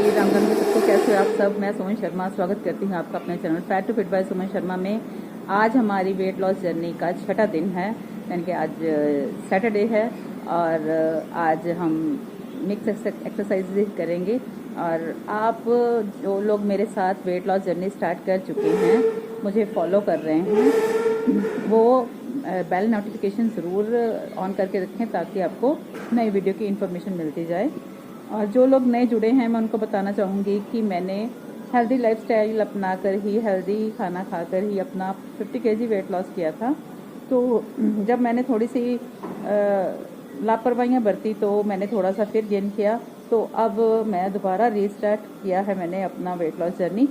राम राम जी सबको। कैसे हो आप सब? मैं सुमन शर्मा स्वागत करती हूँ आपका अपने channel fat to fit by Suman Sharma में। आज हमारी वेट लॉस जर्नी का छठा दिन है, यानी कि आज सैटरडे है और आज हम मिक्स एक्सरसाइज करेंगे। और आप जो लोग मेरे साथ वेट लॉस जर्नी स्टार्ट कर चुके हैं, मुझे फॉलो कर रहे हैं, वो बेल नोटिफिकेशन ज़रूर ऑन करके रखें ताकि आपको नई वीडियो की इन्फॉर्मेशन मिलती जाए। और जो लोग नए जुड़े हैं, मैं उनको बताना चाहूँगी कि मैंने हेल्दी लाइफस्टाइल अपना कर ही, हेल्दी खाना खाकर ही अपना 50 kg वेट लॉस किया था। तो जब मैंने थोड़ी सी लापरवाहियाँ बरती तो मैंने थोड़ा सा फिर गेन किया। तो अब मैं दोबारा रीस्टार्ट किया है मैंने अपना वेट लॉस जर्नी।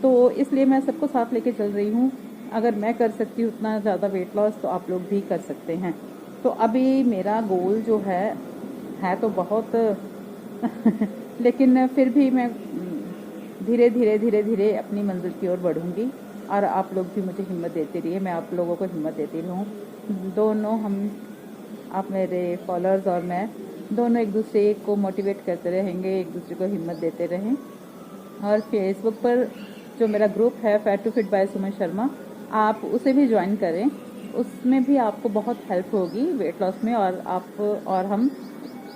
तो इसलिए मैं सबको साथ लेके चल रही हूँ। अगर मैं कर सकती हूँ उतना ज़्यादा वेट लॉस, तो आप लोग भी कर सकते हैं। तो अभी मेरा गोल जो है तो बहुत लेकिन फिर भी मैं धीरे धीरे अपनी मंजिल की ओर बढ़ूंगी। और आप लोग भी मुझे हिम्मत देते रहिए, मैं आप लोगों को हिम्मत देती रहूँ। दोनों हम, आप मेरे फॉलोअर्स और मैं दोनों एक दूसरे को मोटिवेट करते रहेंगे, एक दूसरे को हिम्मत देते रहें। और फेसबुक पर जो मेरा ग्रुप है fat to fit by Suman Sharma, आप उसे भी ज्वाइन करें। उसमें भी आपको बहुत हेल्प होगी वेट लॉस में, और आप और हम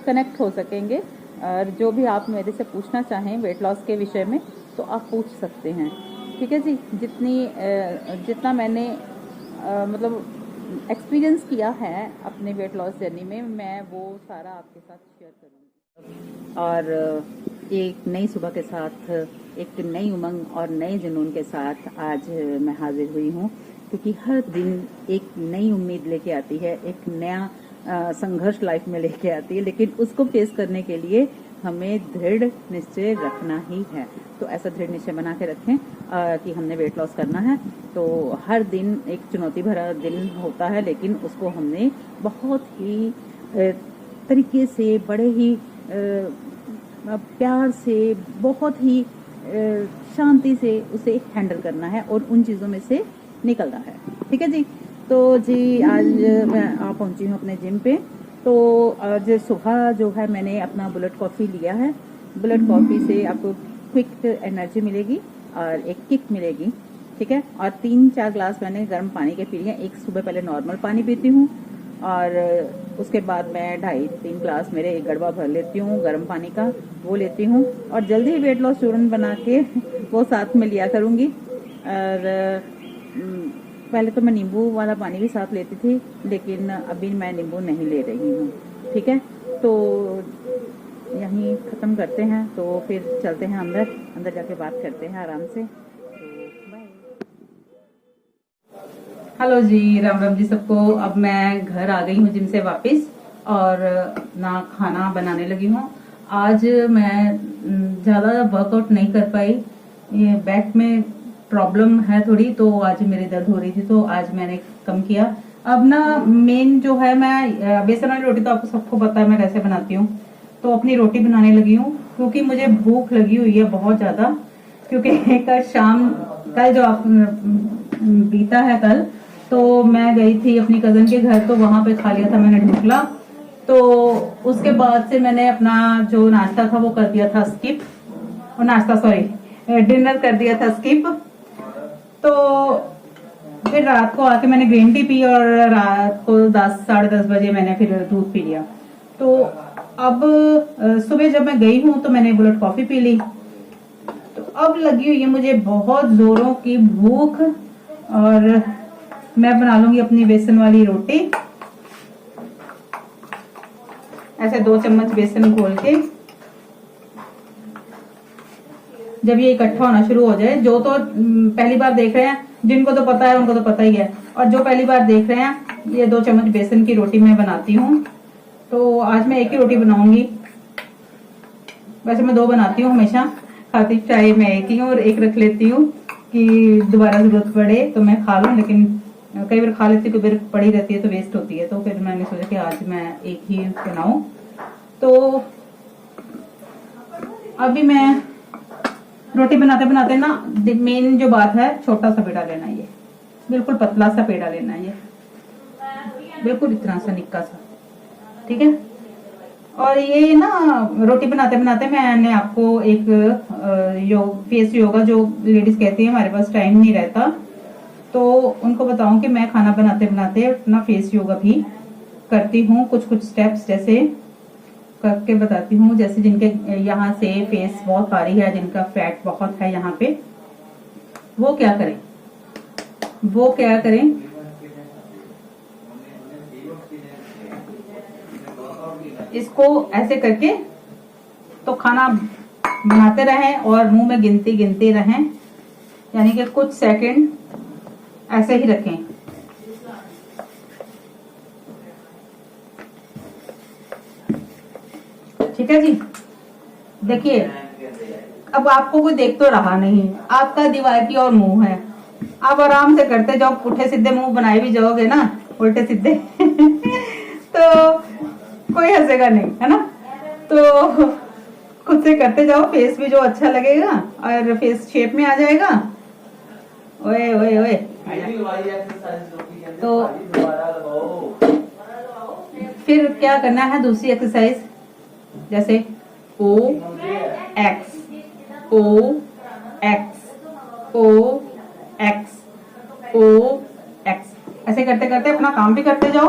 कनेक्ट हो सकेंगे। और जो भी आप मेरे से पूछना चाहें वेट लॉस के विषय में, तो आप पूछ सकते हैं। ठीक है जी। जितना मैंने मतलब एक्सपीरियंस किया है अपने वेट लॉस जर्नी में, मैं वो सारा आपके साथ शेयर करूँगी। और एक नई सुबह के साथ, एक नई उमंग और नए जुनून के साथ आज मैं हाजिर हुई हूँ, क्योंकि हर दिन एक नई उम्मीद लेके आती है, एक नया संघर्ष लाइफ में लेके आती है। लेकिन उसको फेस करने के लिए हमें दृढ़ निश्चय रखना ही है। तो ऐसा दृढ़ निश्चय बना के रखें कि हमने वेट लॉस करना है। तो हर दिन एक चुनौती भरा दिन होता है, लेकिन उसको हमने बहुत ही तरीके से, बड़े ही प्यार से, बहुत ही शांति से उसे हैंडल करना है और उन चीज़ों में से निकलना है। ठीक है जी। तो जी आज मैं पहुंची हूँ अपने जिम पे। तो आज सुबह जो है मैंने अपना बुलेट कॉफ़ी लिया है। बुलेट कॉफ़ी से आपको क्विक एनर्जी मिलेगी और एक किक मिलेगी। ठीक है। और 3-4 ग्लास मैंने गर्म पानी के पी लिए। एक सुबह पहले नॉर्मल पानी पीती हूँ और उसके बाद मैं 2.5-3 ग्लास मेरे एक गड़बा भर लेती हूँ गर्म पानी का, वो लेती हूँ। और जल्दी ही वेट लॉस चूर्ण बना के वो साथ में लिया करूँगी। और पहले तो मैं नींबू वाला पानी भी साथ लेती थी, लेकिन अभी मैं नींबू नहीं ले रही हूँ। ठीक है। तो यहीं ख़त्म करते हैं, तो फिर चलते हैं अंदर जाके बात करते हैं आराम से। तो बाय। हेलो जी, राम राम जी सबको। अब मैं घर आ गई हूँ जिम से वापस और ना खाना बनाने लगी हूँ। आज मैं ज़्यादा वर्कआउट नहीं कर पाई, ये बैक में प्रॉब्लम है थोड़ी, तो आज मेरी दर्द हो रही थी, तो आज मैंने कम किया। अब ना मेन जो है, मैं बेसन वाली रोटी तो आपको सबको पता है मैं कैसे बनाती हूँ। तो अपनी रोटी बनाने लगी हूँ क्योंकि मुझे भूख लगी हुई है बहुत ज्यादा। क्योंकि कल जो आप बीता है कल, तो मैं गई थी अपनी कजन के घर, तो वहां पे खा लिया था मैंने ढोकला। तो उसके बाद से मैंने अपना जो नाश्ता था वो कर दिया था स्किप, और डिनर कर दिया था स्किप। तो फिर रात को आके मैंने ग्रीन टी पी और रात को 10-10:30 बजे मैंने फिर दूध पी लिया। तो अब सुबह जब मैं गई हूँ तो मैंने बुलेट कॉफी पी ली। तो अब लगी हुई है मुझे बहुत जोरों की भूख, और मैं बना लूंगी अपनी बेसन वाली रोटी। ऐसे 2 चम्मच बेसन घोल के, जब ये इकट्ठा होना शुरू हो जाए, जो तो पहली बार देख रहे हैं जिनको तो पता है उनको तो पता ही है, और जो पहली बार देख रहे हैं, ये 2 चम्मच बेसन की रोटी मैं बनाती हूँ। तो आज मैं एक ही रोटी बनाऊंगी। वैसे मैं 2 बनाती हूँ हमेशा, खाती चाहे मैं एक ही हूँ, और एक रख लेती हूँ कि दोबारा जरूरत पड़े तो मैं खा लूँ। लेकिन कई बार खा लेती हूँ, कई बार पड़ी रहती है तो वेस्ट होती है। तो फिर मैंने सोचा कि आज मैं एक ही बनाऊं। तो अभी मैं रोटी बनाते बनाते ना, मेन जो बात है, छोटा सा पेड़ा लेना, ये बिल्कुल पतला सा पेड़ा लेना, ये बिल्कुल इतना सा निक्का सा। ठीक है। और ये ना रोटी बनाते बनाते मैंने आपको एक फेस योगा, जो लेडीज कहती है हमारे पास टाइम नहीं रहता, तो उनको बताऊं कि मैं खाना बनाते बनाते अपना फेस योगा भी करती हूँ। कुछ कुछ स्टेप्स जैसे करके बताती हूँ। जैसे जिनके यहाँ से फेस बहुत भारी है, जिनका फैट बहुत है यहाँ पे, वो क्या करें इसको ऐसे करके तो खाना बनाते रहें और मुंह में गिनते रहें, यानी कि कुछ सेकंड ऐसे ही रखें। ठीक है जी। देखिए अब आपको कोई देख तो रहा नहीं, आपका दीवार की और मुंह है, आप आराम से करते जाओ, पुठे सीधे मुंह बनाए भी जाओगे ना उल्टे सीधे तो कोई हंसेगा नहीं, है ना। तो खुद से करते जाओ, फेस भी जो अच्छा लगेगा और फेस शेप में आ जाएगा। ओए ओए ओए। तो फिर क्या करना है, दूसरी एक्सरसाइज जैसे O X O X O X O X, ऐसे करते करते अपना काम भी करते जाओ।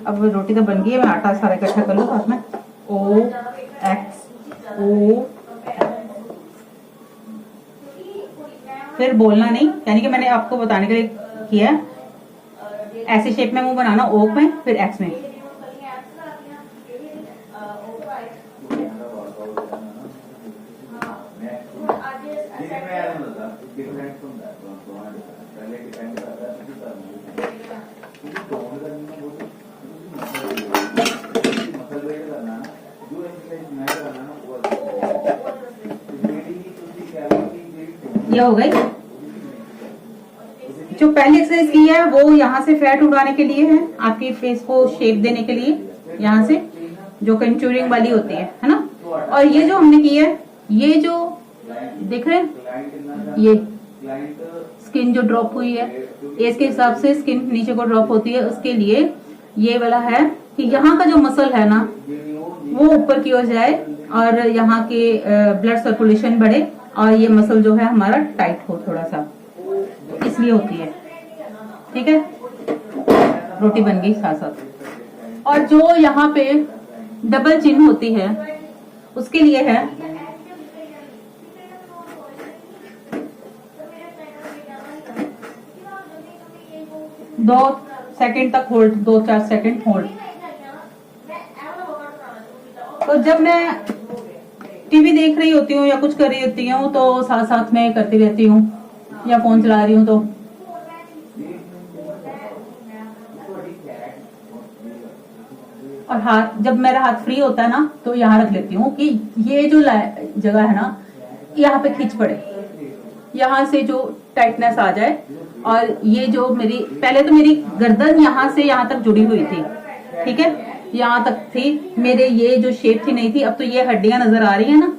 अब रोटी तो बन गई है, मैं आटा सारा इकट्ठा कर लूँ साथ में। O X O, फिर बोलना नहीं, यानी कि मैंने आपको बताने के लिए किया। ऐसे शेप में मुंह बनाना, O में फिर X में। ये हो गई। जो पहली एक्सरसाइज की है वो यहाँ से फैट उड़ाने के लिए है, आपकी फेस को शेप देने के लिए, यहाँ से जो कंटूरिंग वाली होती है ना। और ये जो हमने की है, ये जो देख रहे हैं, ये स्किन जो ड्रॉप हुई है, एज के हिसाब से स्किन नीचे को ड्रॉप होती है, उसके लिए ये वाला है कि यहाँ का जो मसल है ना वो ऊपर की ओर जाए और यहाँ के ब्लड सर्कुलेशन बढ़े और ये मसल जो है हमारा टाइट हो थोड़ा सा, इसलिए होती है। ठीक है, रोटी बन गई साथ साथ। और जो यहाँ पे डबल चिन होती है उसके लिए है दो सेकंड तक होल्ड, 2-4 सेकंड होल्ड। तो जब मैं टीवी देख रही होती हूँ या कुछ कर रही होती हूँ तो साथ साथ में करती रहती हूँ, या फोन चला रही हूँ तो और हाथ, जब मेरा हाथ फ्री होता है ना तो यहाँ रख लेती हूँ कि ये जो जगह है ना यहाँ पे खींच पड़े, यहाँ से जो टाइटनेस आ जाए। और ये जो मेरी पहले तो मेरी गर्दन यहाँ से यहाँ तक जुड़ी हुई थी, ठीक है, यहाँ तक थी, मेरे ये जो शेप थी नहीं थी। अब तो ये हड्डियां नजर आ रही है ना,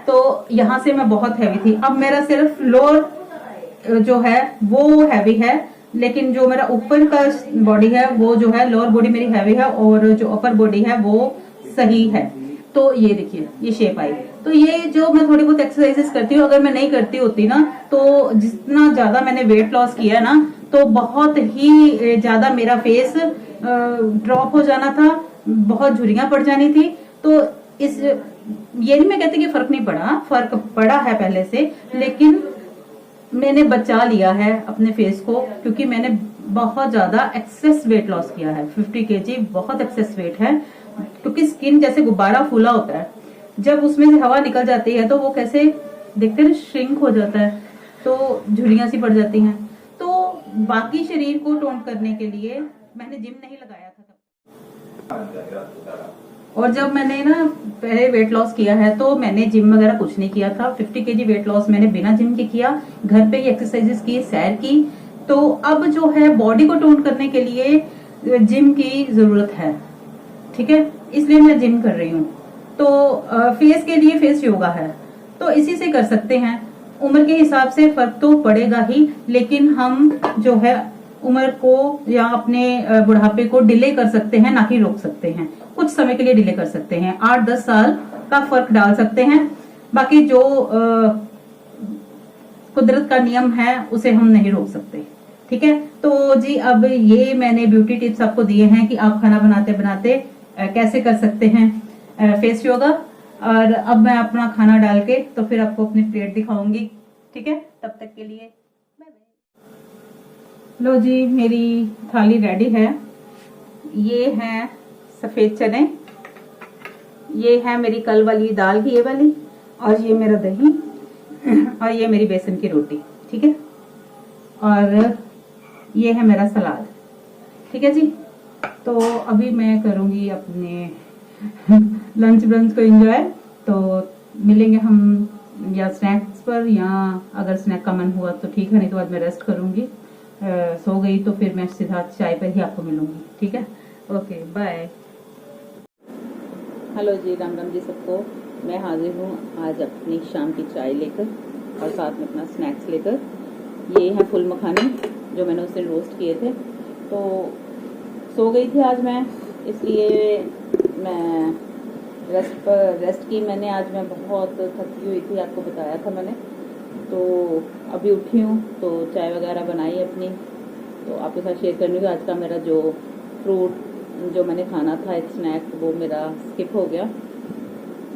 तो यहाँ से मैं बहुत हैवी थी। अब मेरा सिर्फ लोअर जो है वो हैवी है, लेकिन जो मेरा ऊपर का बॉडी है वो जो है, लोअर बॉडी मेरी हैवी है और जो अपर बॉडी है वो सही है। तो ये देखिए ये शेप आई। तो ये जो मैं थोड़ी बहुत एक्सरसाइजेस करती हूँ, अगर मैं नहीं करती होती ना तो जितना ज्यादा मैंने वेट लॉस किया ना तो बहुत ही ज्यादा मेरा फेस ड्रॉप हो जाना था, बहुत झुर्रियां पड़ जानी थी। तो इस ये नहीं मैं कहती कि फर्क नहीं पड़ा, फर्क पड़ा है पहले से, लेकिन मैंने बचा लिया है अपने फेस को, क्योंकि मैंने बहुत ज्यादा एक्सेस वेट लॉस किया है। 50 kg बहुत एक्सेस वेट है, क्योंकि स्किन जैसे गुब्बारा फूला होता है, जब उसमें से हवा निकल जाती है तो वो कैसे देखते हैं श्रिंक हो जाता है, तो झुर्रियां सी पड़ जाती हैं। तो बाकी शरीर को टोन करने के लिए मैंने जिम नहीं लगाया था तब। और जब मैंने ना पहले वेट लॉस किया है तो मैंने जिम वगैरह कुछ नहीं किया था। 50 kg वेट लॉस मैंने बिना जिम के किया, घर पे ही एक्सरसाइजेस की, सैर की। तो अब जो है बॉडी को टोन करने के लिए जिम की जरूरत है, ठीक है, इसलिए मैं जिम कर रही हूँ। तो फेस के लिए फेस योगा है, तो इसी से कर सकते हैं। उम्र के हिसाब से फर्क तो पड़ेगा ही, लेकिन हम जो है उम्र को या अपने बुढ़ापे को डिले कर सकते हैं, ना कि रोक सकते हैं। कुछ कुछ समय के लिए डिले कर सकते हैं, 8-10 साल का फर्क डाल सकते हैं। बाकी जो कुदरत का नियम है उसे हम नहीं रोक सकते, ठीक है। तो जी अब ये मैंने ब्यूटी टिप्स आपको दिए हैं कि आप खाना बनाते बनाते कैसे कर सकते हैं फेस योगा। और अब मैं अपना खाना डाल के तो फिर आपको अपनी प्लेट दिखाऊंगी, ठीक है। तब तक के लिए बाय बाय। लो जी, मेरी थाली रेडी है। ये है सफेद चने, ये है मेरी कल वाली दाल की ये वाली, और ये मेरा दही, और ये मेरी बेसन की रोटी, ठीक है। और ये है मेरा सलाद, ठीक है जी। तो अभी मैं करूंगी अपने लंच ब्रंच को एंजॉय। तो मिलेंगे हम या स्नैक्स पर, या अगर स्नैक का मन हुआ तो ठीक है, नहीं तो आज मैं रेस्ट करूंगी। सो गई तो फिर मैं सीधा चाय पर ही आपको मिलूंगी, ठीक है। Okay bye. Hello ji, Ram Ram ji सबको। मैं हाजिर हूँ आज अपनी शाम की चाय लेकर और साथ में अपना स्नैक्स लेकर। ये है फुल मखाने जो मैंने उस दिन रोस्ट किए थे। तो सो गई थी आज मैं, इसलिए मैं रेस्ट की मैंने। आज मैं बहुत थकी हुई थी, आपको बताया था मैंने। तो अभी उठी हूँ तो चाय वगैरह बनाई अपनी, तो आपके साथ शेयर करनी हूँ। आज का मेरा जो फ्रूट जो मैंने खाना था एक स्नैक, वो मेरा स्किप हो गया।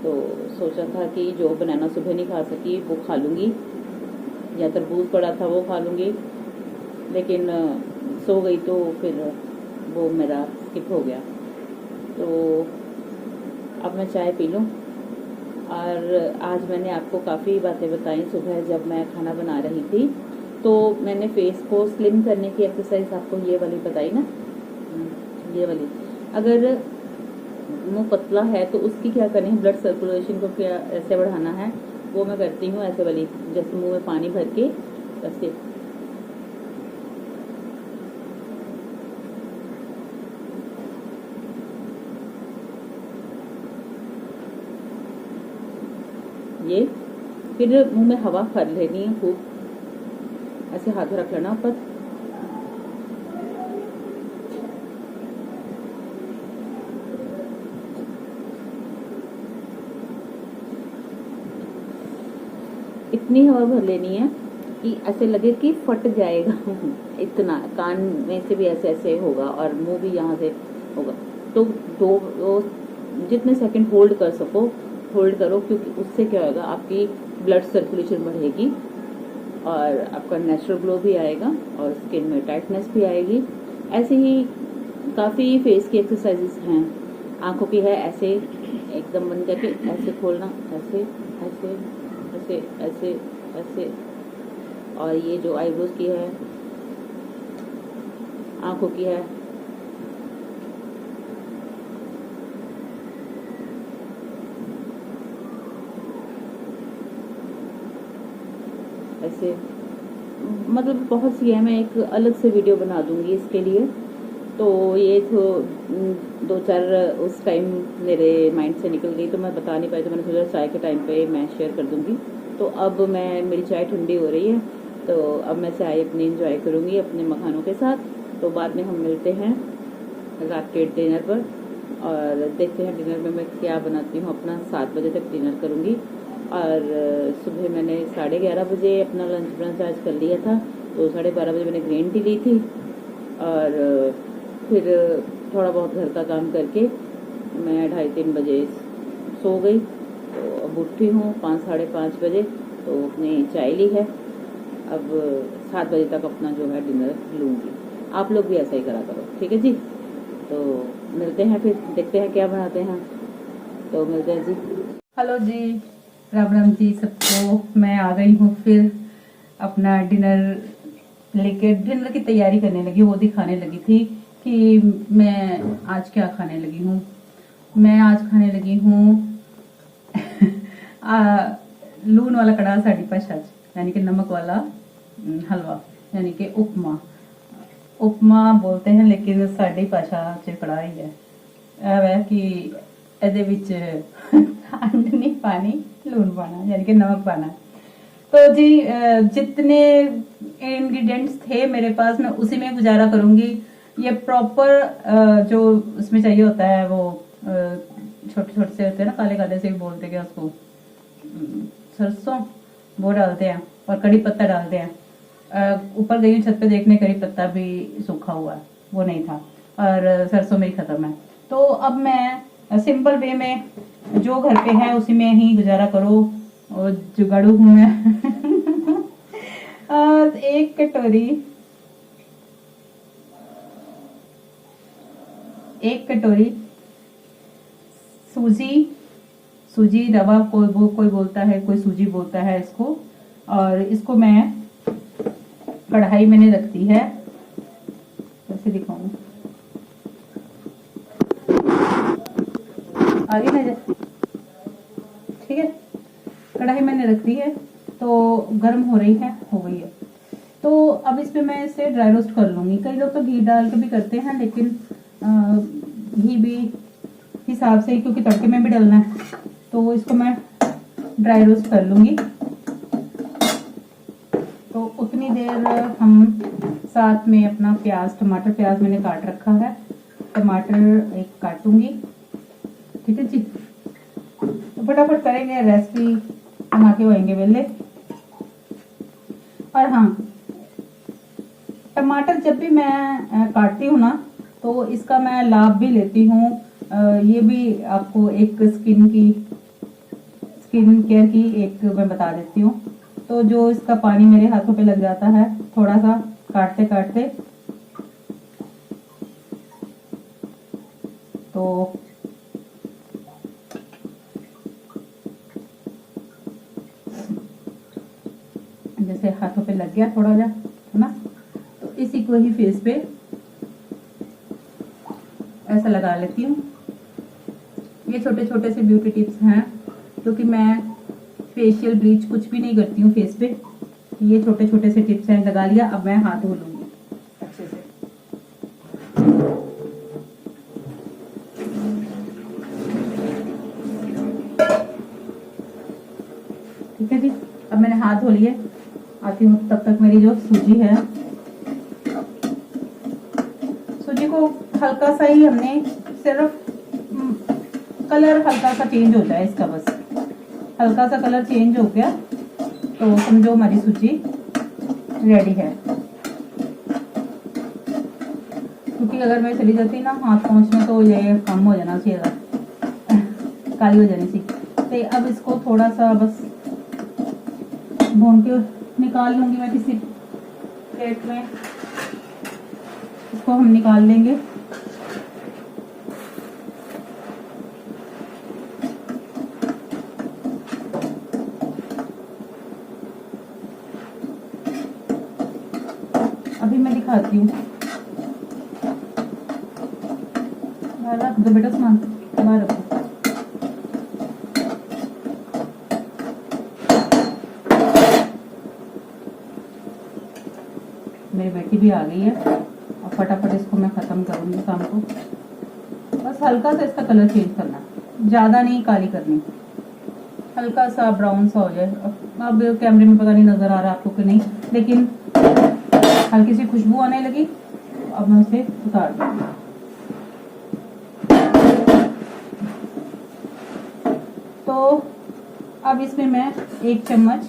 तो सोचा था कि जो बनाना सुबह नहीं खा सकी वो खा लूँगी, या तरबूज पड़ा था वो खा लूँगी, लेकिन सो गई तो फिर वो मेरा स्किप हो गया। तो अब मैं चाय पी लूँ। और आज मैंने आपको काफ़ी बातें बताई। सुबह जब मैं खाना बना रही थी तो मैंने फेस को स्लिम करने की एक्सरसाइज आपको ये वाली बताई ना, ये वाली। अगर मुंह पतला है तो उसकी क्या करनी है, ब्लड सर्कुलेशन को क्या ऐसे बढ़ाना है, वो मैं करती हूँ ऐसे वाली, जैसे मुंह में पानी भर के ऐसे। ये फिर मुंह में हवा भर लेनी है खूब, ऐसे हाथ रख लेना ऊपर। इतनी हवा भर लेनी है कि ऐसे लगे कि फट जाएगा इतना कान में से भी ऐसे ऐसे होगा और मुंह भी यहाँ से होगा। तो दो जितने सेकंड होल्ड कर सको होल्ड करो, क्योंकि उससे क्या होगा, आपकी ब्लड सर्कुलेशन बढ़ेगी और आपका नेचुरल ग्लो भी आएगा और स्किन में टाइटनेस भी आएगी। ऐसे ही काफ़ी फेस की एक्सरसाइजेस हैं। आंखों की है ऐसे एकदम बंद करके ऐसे खोलना, ऐसे ऐसे ऐसे ऐसे ऐसे। और ये जो आईब्रोज की है, आंखों की है, ऐसे, मतलब बहुत सी है। मैं एक अलग से वीडियो बना दूंगी इसके लिए। तो ये तो 2-4 उस टाइम मेरे माइंड से निकल गई तो मैं बता नहीं पाई, तो मैंने सोचा चाय के टाइम पे मैं शेयर कर दूंगी। तो अब मेरी चाय ठंडी हो रही है, तो अब मैं चाय अपनी एंजॉय करूंगी अपने मखानों के साथ। तो बाद में हम मिलते हैं रात के डिनर पर और देखते हैं डिनर में मैं क्या बनाती हूँ। अपना 7 बजे तक डिनर करूँगी। और सुबह मैंने 11:30 बजे अपना लंच ब्रंच आज कर लिया था। तो 12:30 बजे मैंने ग्रीन टी ली थी और फिर थोड़ा बहुत घर का काम करके मैं 2:30-3 बजे सो गई। तो अब उठी हूँ 5-5:30 बजे, तो अपनी चाय ली है। अब 7 बजे तक अपना जो है डिनर लूँगी। आप लोग भी ऐसा ही करा करो, ठीक है जी। तो मिलते हैं फिर, देखते हैं क्या बनाते हैं। तो मिलते हैं जी। हेलो जी, राम राम जी सबको। मैं आ गई हूँ फिर अपना डिनर लेके, डिनर की तैयारी करने लगी, वो दिखाने लगी थी कि मैं आज क्या खाने लगी हूँ। मैं आज खाने लगी हूँ लून वाला कड़ाह साड़ी भाषा, यानी कि नमक वाला हलवा, यानी कि उपमा। उपमा बोलते हैं लेकिन साड़ी भाषा च कड़ाह ही है। वह कि ਇਹਦੇ ਵਿੱਚ खंड नहीं पानी, लून पाना, यानी कि नमक पाना। तो जी जितने इंग्रेडिएंट्स थे मेरे पास मैं उसी में गुजारा करूंगी। ये प्रॉपर जो उसमें चाहिए होता है वो छोटे छोटे से होते हैं ना, काले काले से भी बोलते हैं क्या उसको, सरसों, वो डालते हैं और कड़ी पत्ता डालते हैं। ऊपर गई हूँ छत पे देखने, कड़ी पत्ता भी सूखा हुआ है, वो नहीं था, और सरसों मेरी खत्म है। तो अब मैं सिंपल वे में जो घर पे है उसी में ही गुजारा करो, और जुगाड़ू हूँ मैं। और एक कटोरी सूजी रवा, कोई बोलता है, कोई सूजी बोलता है इसको। और इसको मैं कढ़ाई मैंने रख दी है, कैसे दिखाऊं, आगे ना जाए, ठीक है। कढ़ाई मैंने रख दी है, तो गर्म हो रही है, हो गई है। तो अब इस पे मैं इसे ड्राई रोस्ट कर लूंगी। कई लोग तो घी डाल के भी करते हैं, लेकिन घी भी हिसाब से, क्योंकि तड़के में भी डालना है, तो इसको मैं ड्राई रोस्ट कर लूंगी। तो उतनी देर हम साथ में अपना टमाटर प्याज मैंने काट रखा है, टमाटर एक काटूंगी, ठीक है जी। तो फटाफट करेंगे, रेसिपी बना के होएंगे वेले। और हाँ, टमाटर जब भी मैं काटती हूँ ना, तो इसका मैं लाभ भी लेती हूँ। ये भी आपको एक स्किन केयर की एक मैं बता देती हूँ। तो जो इसका पानी मेरे हाथों पे लग जाता है थोड़ा सा काटते काटते, तो जैसे हाथों पे लग गया थोड़ा जा, है ना, तो इसी को ही फेस पे ऐसा लगा लेती हूँ। ये छोटे छोटे से ब्यूटी टिप्स हैं, क्योंकि मैं फेशियल ब्लीच कुछ भी नहीं करती हूँ फेस पे। ये छोटे छोटे से टिप्स हैं, लगा लिया। अब मैं हाथ धो लूंगी अच्छे से। ठीक है जी, अब मैंने हाथ धो लिए, आती हूँ। तब तक मेरी जो सूजी है, सूजी को हल्का सा ही हमने सिर्फ कलर हल्का सा चेंज हो जाए इसका, बस हल्का सा कलर चेंज हो गया तो समझो हमारी सूजी रेडी है। क्योंकि अगर मैं चली जाती ना हाथ पहुंचने, तो ये कम हो जाना चाहिए, काली हो जानी सी। तो अब इसको थोड़ा सा बस भून के निकाल लूंगी मैं किसी प्लेट में, इसको हम निकाल लेंगे। अभी मैं दिखाती हूँ, रख दो बेटा सामान, बाहर रखो। मेरी बेटी भी आ गई है, और फटाफट इसको मैं खत्म करूंगी काम को। बस हल्का सा इसका कलर चेंज करना, ज्यादा नहीं काली करनी, हल्का सा ब्राउन सा हो जाए। अब कैमरे में पता नहीं नजर आ रहा आपको कि नहीं, लेकिन हल्की सी खुशबू आने लगी। अब मैं उसे उतार दूंगी। तो अब इसमें मैं 1 चम्मच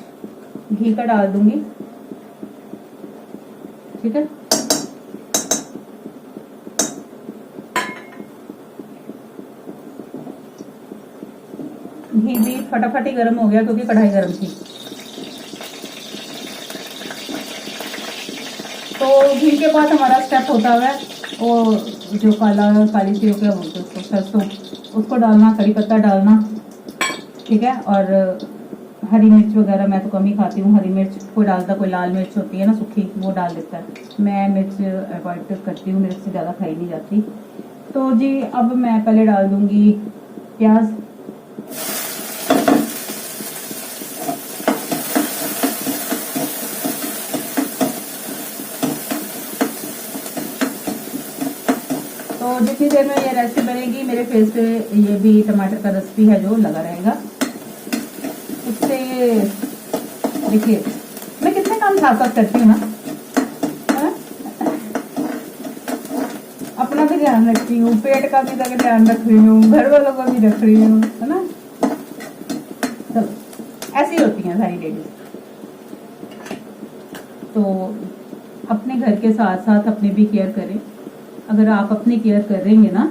घी का डाल दूंगी, ठीक है। घी भी फटाफट ही गर्म हो गया, क्योंकि कढ़ाई गर्म थी। तो घी के बाद हमारा स्टेप होता है वो जो काली सी क्या बोलते हैं उसको, सरसों, उसको डालना, कड़ी पत्ता डालना, ठीक है। और हरी मिर्च वगैरह मैं तो कम ही खाती हूँ, हरी मिर्च कोई डालता, कोई लाल मिर्च होती है ना सूखी, वो डाल देता है। मैं मिर्च अवॉइड करती हूँ, मिर्च से ज़्यादा खाई नहीं जाती। तो जी अब मैं पहले डाल दूंगी प्याज, तो जितनी देर में ये रेसिपी बनेगी मेरे फेस पे ये भी टमाटर का रस भी है जो लगा रहेगा, उससे देखिए मैं कितने काम साथ साथ करती हूँ ना, अपना भी ध्यान रखती हूँ, पेट का भी ध्यान रख रही हूँ, घर वालों का भी रख रही हूँ, है ना। तो ऐसी होती हैं सारी लेडीज। तो अपने घर के साथ साथ अपने भी केयर करें। अगर आप अपनी केयर करेंगे ना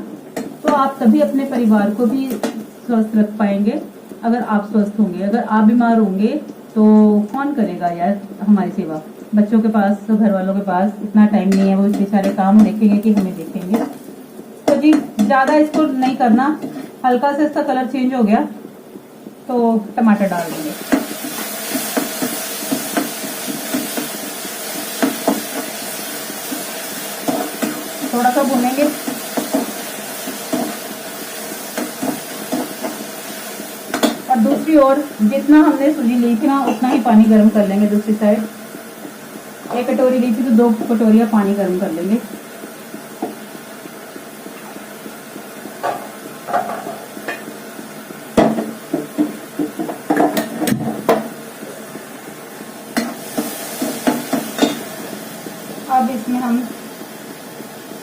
तो आप तभी अपने परिवार को भी स्वस्थ रख पाएंगे। अगर आप स्वस्थ होंगे, अगर आप बीमार होंगे तो कौन करेगा यार हमारी सेवा। बच्चों के पास, घर वालों के पास इतना टाइम नहीं है, वो इतने सारे काम देखेंगे कि हमें देखेंगे। तो जी ज्यादा इसको नहीं करना। हल्का से इसका कलर चेंज हो गया तो टमाटर डाल देंगे। थोड़ा सा भूनेंगे। और दूसरी ओर जितना हमने सूजी ली थी ना उतना ही पानी गर्म कर लेंगे। दूसरी साइड 1 कटोरी ली थी तो 2 कटोरियां पानी गर्म कर लेंगे। अब इसमें हम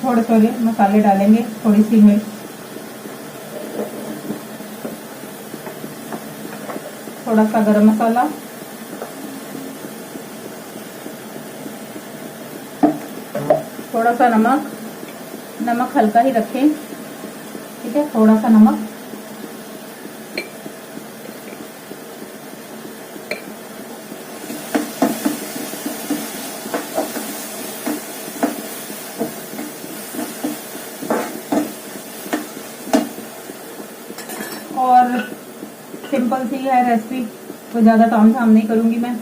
थोड़े थोड़े मसाले डालेंगे। थोड़ी सी मिर्च, थोड़ा सा गरम मसाला, थोड़ा सा नमक। नमक हल्का ही रखें, ठीक है, थोड़ा सा नमक। और सिंपल सी है रेसिपी, तो ज्यादा ताम झाम नहीं करूंगी मैं।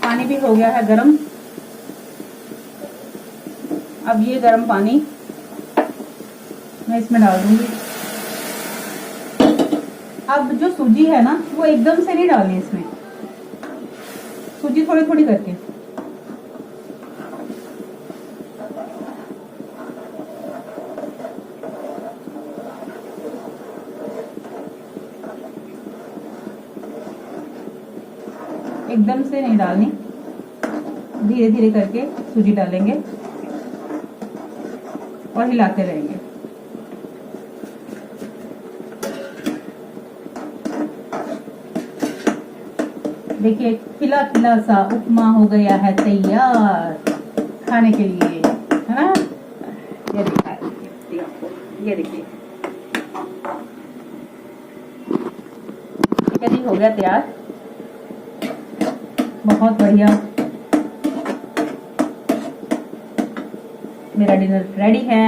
पानी भी हो गया है गरम। अब ये गरम पानी मैं इसमें डाल दूंगी। अब जो सूजी है ना वो एकदम से नहीं डालनी इसमें, सूजी थोड़ी थोड़ी करके। एकदम से नहीं डालनी, धीरे धीरे करके सूजी डालेंगे और हिलाते रहेंगे। देखिए खिला खिला सा उपमा हो गया है तैयार खाने के लिए, है ना। ये देखिए आपको, ये देखिए हो गया तैयार। बहुत बढ़िया, मेरा डिनर रेडी है।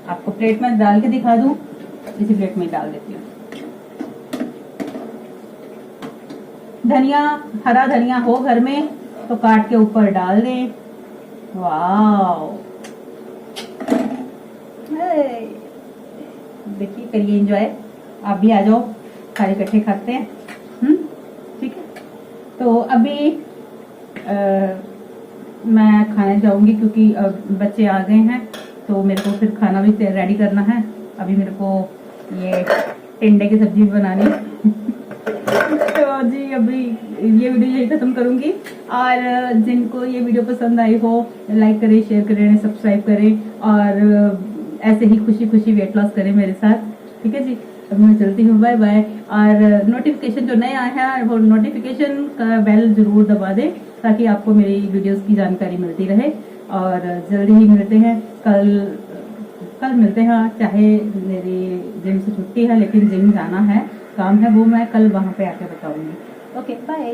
आपको प्लेट में डाल के दिखा दूं, इसी प्लेट में डाल देती हूँ। धनिया, हरा धनिया हो घर में तो काट के ऊपर डाल दें। वाह, देखिए करिए एंजॉय। आप भी आ जाओ, सारे इकट्ठे खाते हैं। ठीक है, तो अभी मैं खाने जाऊंगी क्योंकि बच्चे आ गए हैं, तो मेरे को फिर खाना भी रेडी करना है। अभी मेरे को ये टिंडे की सब्जी बनानी तो जी अभी ये वीडियो यही खत्म करूंगी। और जिनको ये वीडियो पसंद आई हो, लाइक करें, शेयर करें, सब्सक्राइब करें और ऐसे ही खुशी खुशी वेट लॉस करें मेरे साथ। ठीक है जी, अभी मैं चलती हूँ, बाय बाय। और नोटिफिकेशन जो नए आए हैं वो नोटिफिकेशन का बेल जरूर दबा दें ताकि आपको मेरी वीडियोस की जानकारी मिलती रहे। और जल्दी ही मिलते हैं, कल मिलते हैं। चाहे मेरी जिम से छुट्टी है लेकिन जिम जाना है, काम है, वो मैं कल वहां पे आके बताऊंगी। Okay bye.